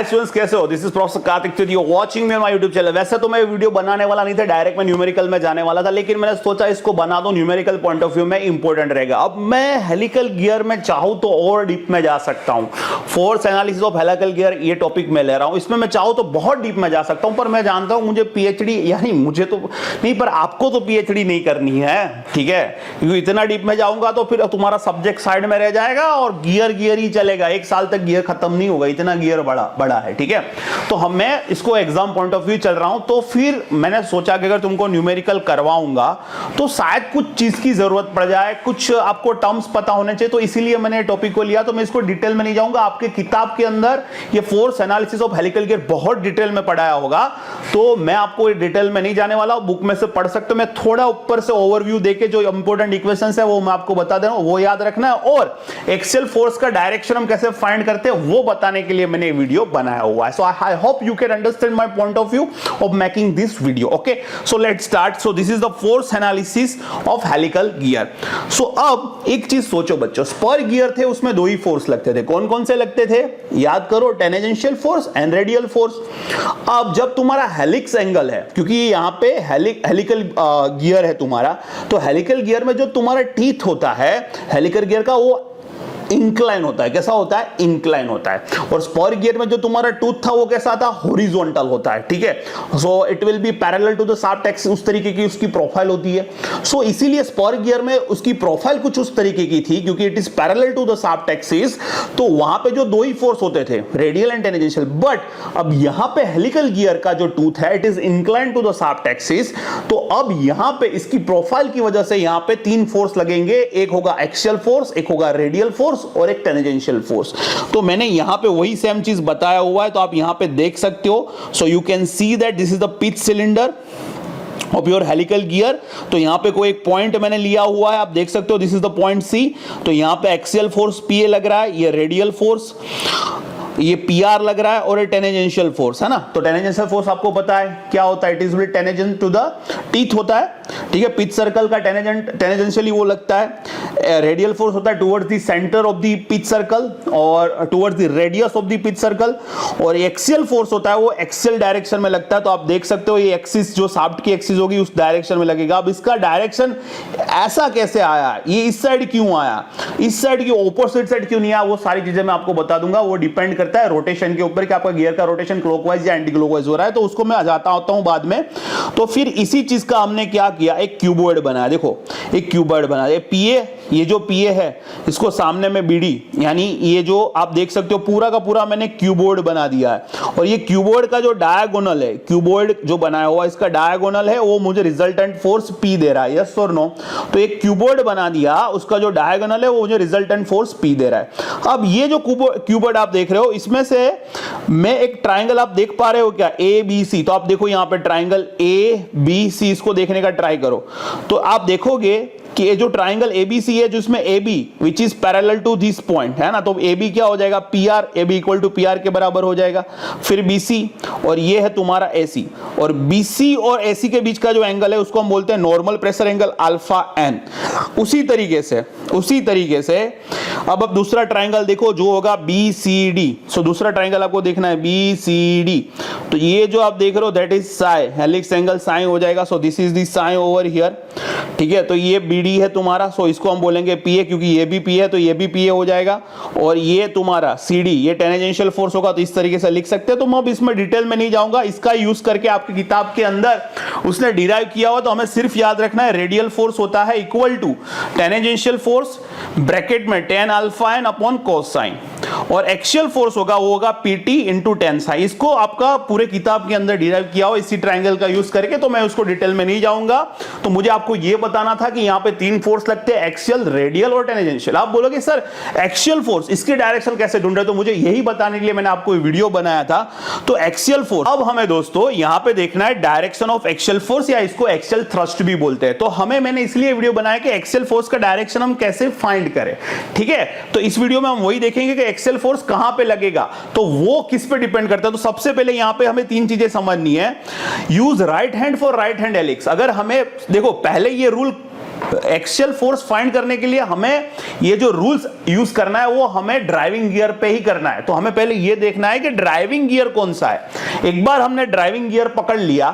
Hi students, कैसे हो? This is professor Kartik, you watching me on my YouTube channel. वैसे तो मैं वीडियो बनाने वाला नहीं था, डायरेक्ट मैं न्यूमेरिकल में जाने वाला था, लेकिन मैंने सोचा इसको बना दो न्यूमेरिकल पॉइंट ऑफ व्यू में, इंपॉर्टेंट रहेगा। अब मैं हेलिकल गियर में चाहूं तो और डीप में जा सकता हूं। Force analysis of helical gear ये टॉपिक मैं ले रहा हूं, इसमें मैं चाहूं तो बहुत डीप में जा सकता हूं, पर मैं जानता हूं मुझे पीएचडी, यानी मुझे तो नहीं पर आपको तो पीएचडी नहीं करनी है, ठीक है? क्योंकि इतना डीप में जाऊंगा तो फिर तुम्हारा सब्जेक्ट साइड में रह जाएगा और गियर गियर ही चलेगा, एक साल तक गियर खत्म नहीं होगा, इतना गियर बड़ा है, ठीक है? तो मैं इसको एग्जाम पॉइंट ऑफ व्यू चल रहा हूं, तो फिर मैंने सोचा कि अगर तुमको न्यूमेरिकल करवाऊंगा तो शायद कुछ चीज की जरूरत पड़ जाए, कुछ आपको टर्म्स पता होने चाहिए, तो इसीलिए मैंने टॉपिक को लिया। तो मैं इसको डिटेल में नहीं जाऊंगा, आपके किताब के अंदर ये force analysis of helical gear बहुत डिटेल में पढ़ाया होगा, तो मैं आपको डिटेल में नहीं जाने वाला, बुक में से पढ़ सकते हो। मैं थोड़ा ऊपर से ओवरव्यू देके जो इंपॉर्टेंट इक्वेशंस है वो मैं आपको बता दे रहा हूं, वो याद रखना है, और एक्सियल फोर्स का डायरेक्शन हम कैसे फाइंड करते हैं वो बताने के लिए मैंने वीडियो बनाया हुआ है। So I hope you can understand my point of view of making this video. Okay, so let's start. So this is the force analysis of helical gear. So अब एक चीज सोचो बच्चों, स्पर गियर थे उसमें दो ही फोर्स लगते थे, कौन कौन से लगते थे याद करो? Tangential force and radial force. अब जब तुम्हारा हेलिक्स एंगल है, क्योंकि यहाँ पे हेलिकल गियर है तुम्हारा, तो हेलिकल गियर में जो तुम्हारा टीथ होता है हेलिकल गियर का, वो इंक्लाइन होता है। कैसा होता है? इंक्लाइन होता है। और स्पर गियर में जो तुम्हारा टूथ था वो कैसा था? हॉरिजॉन्टल होता है, ठीक है? So it will be parallel to the shaft axis, उस तरीके की उसकी प्रोफाइल होती है। सो इसीलिए स्पर गियर में उसकी प्रोफाइल कुछ उस तरीके की थी, क्योंकि it is parallel to the shaft axis, तो वहां पे जो दो ही फोर्स होते थे, रेडियल एंड टेंजेंशियल। बट अब यहां पे हेलिकल गियर का जो टूथ है it is incline to the shaft axis, तो अब यहां पे इसकी प्रोफाइल की वजह से यहां पे तीन फोर्स लगेंगे, एक होगा एक्सियल फोर्स, एक होगा रेडियल फोर्स और एक टेंजेंशियल फोर्स। तो मैंने यहां पे वही सेम चीज बताया हुआ है, तो आप यहां पे देख सकते हो। So you can see that this is the pitch cylinder of your helical gear. तो यहां पे कोई एक पॉइंट मैंने लिया हुआ है, आप देख सकते हो, this is the point C. तो यहां पे एक्सियल फोर्स पीए लग रहा है, ये रेडियल फोर्स ये पीआर लग रहा है, और ये टेंजेंशियल फोर्स है ना। तो टेंजेंशियल फोर्स आपको पता है क्या होता है? It is tangent to the teeth होता है, ठीक है? पिच सर्कल का टेंजेंशियली वो लगता है। रेडियल फोर्स होता है towards the centre of the pitch circle और towards the radius of the pitch circle. और एक्सियल फोर्स होता है वो एक्सियल डायरेक्शन में लगता है। तो आप देख सकते हो ये एक्सिस जो शाफ्ट की एक्सिस होगी उस डायरेक्शन में लगेगा। अब इसका डायरेक्शन ऐसा कैसे आया, ये इस साइड क्यों आया, इस साइड की ऑपोजिट साइड क्यों नहीं आया, वो सारी चीजें मैं आपको बता दूंगा। वो डिपेंड करता है रोटेशन के ऊपर कि आपका गियर का रोटेशन क्लॉकवाइज या एंटी क्लॉकवाइज हो रहा है, तो उसको मैं जाता होता हूं बाद में। तो फिर इसी चीज का हमने क्या किया, एक क्यूबॉइड बनाया। देखो एक क्यूबॉइड बनाया, पीए, ये जो पीए है इसको सामने में बीडी, यानी ये जो आप देख सकते हो पूरा का पूरा मैंने क्यूबॉइड बना दिया है। और ये क्यूबॉइड का जो डायगोनल है, क्यूबॉइड जो बनाया हुआ इसका डायगोनल है, वो मुझे रिजल्टेंट फोर्स पी दे रहा है, यस और नो? तो एक क्यूबॉइड बना दिया, उसका जो डायगोनल है वो मुझे रिजल्टेंट फोर्स पी दे रहा है। अब ये जो क्यूबॉइड आप देख रहे हो, इसमें से मैं एक ट्राइंगल आप देख पा रहे हो क्या? A B C. तो आप देखो यहां पे ट्राइंगल ए बी सी, इसको देखने का ट्राई करो तो आप देखोगे कि ये जो ट्राइंगल एबीसी है, जिसमें AB which is parallel to this point है ना, तो AB क्या हो जाएगा? PR, AB equal to PR के बराबर हो जाएगा। फिर BC, और ये है तुम्हारा AC, और BC और AC के बीच का जो एंगल है उसको हम बोलते हैं normal pressure angle alpha N। उसी तरीके से अब दूसरा ट्राइंगल देखो जो होगा BCD। सो दूसरा ट्राइंगल आपको देखना है BCD, तो ये जो आप देख रहे हो that is Sai, helix angle Sai हो जाएगा। So this is the Sai over here, ठीक है? तो ये BD है तुम्हारा, सो इसको हम बोलेंगे PA, क्योंकि ये भी P है तो ये भी PA हो जाएगा। और ये तुम्हारा CD, ये टेंजेंशियल फोर्स होगा, तो इस तरीके से लिख सकते हैं। तो मैं अब इसमें डिटेल में नहीं जाऊंगा, इसका यूज करके आपकी किताब के अंदर उसने डिराइव किया हुआ, तो हमें सिर्फ याद रखना है रेडियल फोर्स होता है equal to tangential force bracket में tan alpha n upon cos sine, और एक्सियल फोर्स होगा वो होगा PT इंटू tan साइन। इसको आपका पूरे किताब के अंदर डिराइव किया हो इसी ट्राइंगल का यूज करके, तो मैं उसको डिटेल में नहीं जाऊंगा। तो मुझे आपको ये बताना था कि यहाँ पे तीन फोर्स लगते हैं, एक्सियल, रेडियल और टेंजेंशियल। आप बोलोगे सर एक्सियल फोर्स इसके डायरेक्शन कैसे ढूंढे, तो मुझे यही बताने के लिए मैंने आपको वीडियो बनाया था। तो एक्सियल फोर्स, अब हमें दोस्तों यहाँ पे देखना है डायरेक्शन ऑफ एक्सियल फोर्स, या इसको एक्सियल थ्रस्ट भी बोलते हैं। तो मैंने इसलिए वीडियो बनाया कि एक्सियल फोर्स का डायरेक्शन हम कैसे फाइंड करें, ठीक है? तो इस वीडियो में हम वही देखेंगे कि एक्सियल फोर्स कहां पे लगेगा, तो वो किस पे डिपेंड करता है। तो सबसे पहले यहां पे हमें तीन चीजें समझनी है। Use right hand for right hand helix. अगर हमें देखो पहले ये रूल एक्सियल फोर्स फाइंड करने के लिए हमें ये जो रूल्स यूज करना है वो हमें ड्राइविंग गियर पे ही करना है। तो हमें पहले ये देखना है कि ड्राइविंग गियर कौन सा है। एक बार हमने ड्राइविंग गियर पकड़ लिया,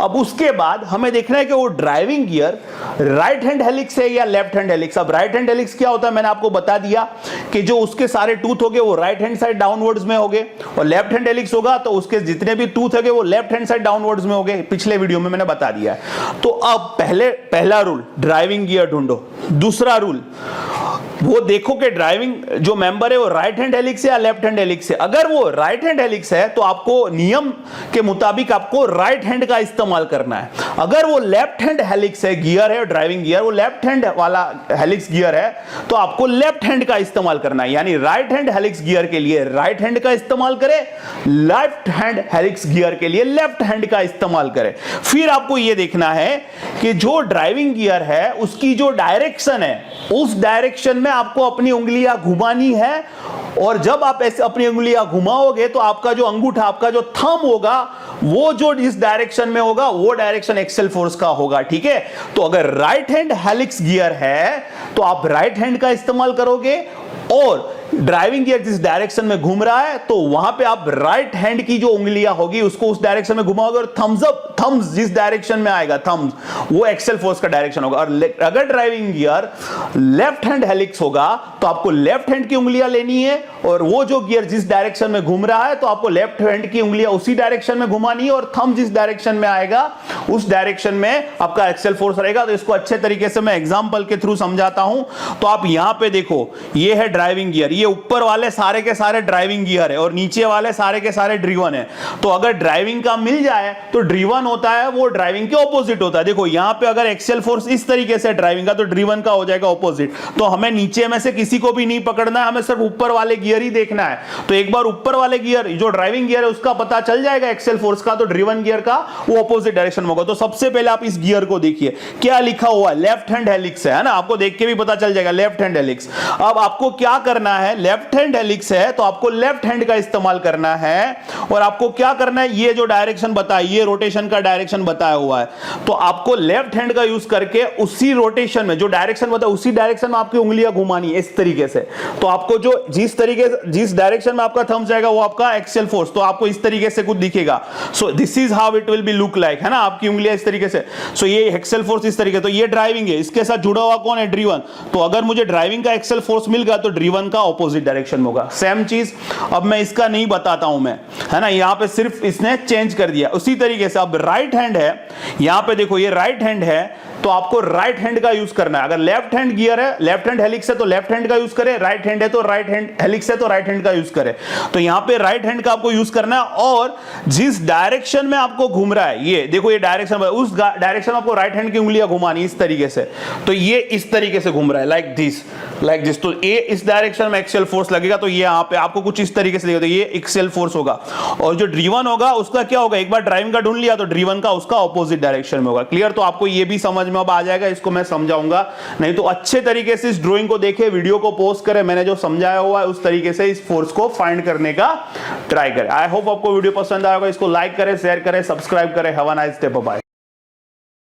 अब उसके बाद हमें देखना है कि वो driving gear right hand helix है या लेफ्ट हैंड हेलिक्स। अब राइट हैंड हेलिक्स क्या होता है मैंने आपको बता दिया कि जो उसके सारे टूथ होंगे वो राइट हैंड साइड डाउनवर्ड्स में होंगे, और लेफ्ट हैंड हेलिक्स होगा तो उसके जितने भी टूथ होंगे वो लेफ्ट हैंड साइड डाउनवर्ड्स में होंगे। पिछले वीडियो में मैंने बता दिया है। तो अब पहला रूल ड्राइविंग गियर ढूंढो। दूसरा रूल वो देखो कि ड्राइविंग जो मेंबर है वो राइट हैंड हेलिक्स है या लेफ्ट हैंड हेलिक्स है। अगर वो राइट हैंड हेलिक्स है तो आपको नियम के मुताबिक आपको राइट हैंड का इस्तेमाल करना है। अगर वो लेफ्ट हैंड हेलिक्स है, गियर है ड्राइविंग गियर वो लेफ्ट हैंड वाला हेलिक्स गियर है, तो आपको लेफ्ट हैंड का इस्तेमाल करना है। यानी राइट हैंड हेलिक्स गियर के लिए राइट हैंड का इस्तेमाल करें, लेफ्ट हैंड हेलिक्स गियर के लिए लेफ्ट हैंड का इस्तेमाल करें। फिर आपको यह देखना है कि जो ड्राइविंग गियर है उसकी जो डायरेक्शन है उस डायरेक्शन में आपको अपनी उंगलियां घुमानी है, और जब आप ऐसे अपनी उंगलियां घुमाओगे तो आपका जो अंगूठा, आपका जो थंब होगा वो जो इस डायरेक्शन में होगा वो डायरेक्शन एक्सेल फोर्स का होगा। ठीक है, तो अगर राइट हैंड हेलिक्स गियर है तो आप राइट हैंड का इस्तेमाल करोगे, और ड्राइविंग गियर जिस डायरेक्शन में घूम रहा है तो वहां पे आप राइट हैंड की जो उंगलियां होगी उसको उस डायरेक्शन में घुमाओगे, और थम्स जिस डायरेक्शन में आएगा थम्स वो एक्सेल फोर्स का डायरेक्शन होगा। और अगर driving gear left hand helix होगा तो आपको लेफ्ट हैंड की उंगलियां लेनी है, और वो जो गियर जिस डायरेक्शन में घूम रहा है तो आपको लेफ्ट हैंड की उंगलियां उसी डायरेक्शन में घुमानी है, और थंब जिस डायरेक्शन में आएगा उस डायरेक्शन में आपका एक्सेल फोर्स रहेगा। तो इसको अच्छे तरीके से मैं एग्जांपल के थ्रू समझाता हूं। तो आप यहां पे देखो, ये है ड्राइविंग गियर, ये ऊपर वाले सारे के सारे ड्राइविंग गियर है और नीचे वाले सारे के सारे ड्रिवन है। तो अगर ड्राइविंग का मिल जाए तो ड्रिवन होता है वो ड्राइविंग के ऑपोजिट होता है। देखो यहां पे अगर एक्सेल फोर्स इस तरीके से ड्राइविंग का तो ड्रिवन का हो जाएगा ऑपोजिट। तो हमें नीचे में से किसी को भी नहीं पकड़ना है, हमें सिर्फ ऊपर वाले गियर ही देखना है। तो एक बार ऊपर वाले गियर जो ड्राइविंग गियर है उसका पता चल जाएगा एक्सेल फोर्स का, तो ड्रिवन गियर का वो ऑपोजिट डायरेक्शन में होगा। तो सबसे पहले आप इस गियर को देखिए क्या लिखा हुआ है, लेफ्ट हैंड हेलिक्स है ना, आपको देख के भी पता चल जाएगा लेफ्ट हैंड हेलिक्स। अब आपको क्या करना है, लेफ्ट हैंड हेलिक्स है तो आपको लेफ्ट हैंड का इस्तेमाल करना है, और आपको क्या करना है, ये जो डायरेक्शन बताया, ये रोटेशन का डायरेक्शन बताया हुआ है, तो आपको लेफ्ट हैंड का यूज करके उसी रोटेशन में जो डायरेक्शन बताया उसी डायरेक्शन में आपकी उंगलियां घुमानी है इस तरीके से। तो आपको जो जिस डायरेक्शन में आपका थंब जाएगा वो आपका एक्सेल फोर्स, तो आपको इस तरीके से कुछ दिखेगा। So this is how it will B look like, है ना, आपकी उंगलियां इस तरीके से। सो ये एक्सेल फोर्स इस तरीके, तो ये ड्राइविंग है, इसके साथ जुड़ा हुआ कौन है, ड्रिवन। तो अगर मुझे ड्राइविंग का एक्सेल फोर्स मिल गया तो ड्रिवन का ऑपोजिट डायरेक्शन में होगा। सेम चीज अब मैं इसका नहीं बताता हूं मैं, है ना, यहां पे सिर्फ इसने चेंज कर दिया। उसी तरीके से अब राइट हैंड है, यहां पे देखो ये राइट हैंड है तो आपको राइट हैंड का यूज करना है। अगर लेफ्ट हैंड गियर है, लेफ्ट हैंड हेलिक्स है तो लेफ्ट हैंड का यूज करें, राइट हैंड है तो राइट हैंड हेलिक्स है तो राइट हैंड का यूज करें। तो यहां पे राइट हैंड का आपको यूज करना है, और जिस डायरेक्शन में आपको घूम रहा है, ये देखो ये डायरेक्शन, उस डायरेक्शन में आपको राइट हैंड की उंगलियां घुमानी इस तरीके से। तो ये इस तरीके से घूम रहा है लाइक दिस। तो ये इस डायरेक्शन में एक्सेल फोर्स लगेगा, तो ये यहां पे आपको कुछ इस तरीके से लगेगा, तो ये एक्सेल फोर्स होगा। और जो ड्रिवन होगा उसका क्या होगा, एक बार ड्राइविंग का ढूंढ लिया तो ड्रिवन का उसका ऑपोजिट डायरेक्शन में होगा। क्लियर, तो आपको ये भी समझ में अब आ जाएगा, इसको मैं समझाऊंगा नहीं तो अच्छे तरीके से इस ड्राइंग को देखें, वीडियो को पॉज करें, मैंने जो समझाया हुआ है उस तरीके से इस फोर्स को फाइंड करने का ट्राई करें। आई होप आपको वीडियो पसंद आएगा, इसको लाइक करें, शेयर करें, सब्सक्राइब करें। Have a nice day, bye bye.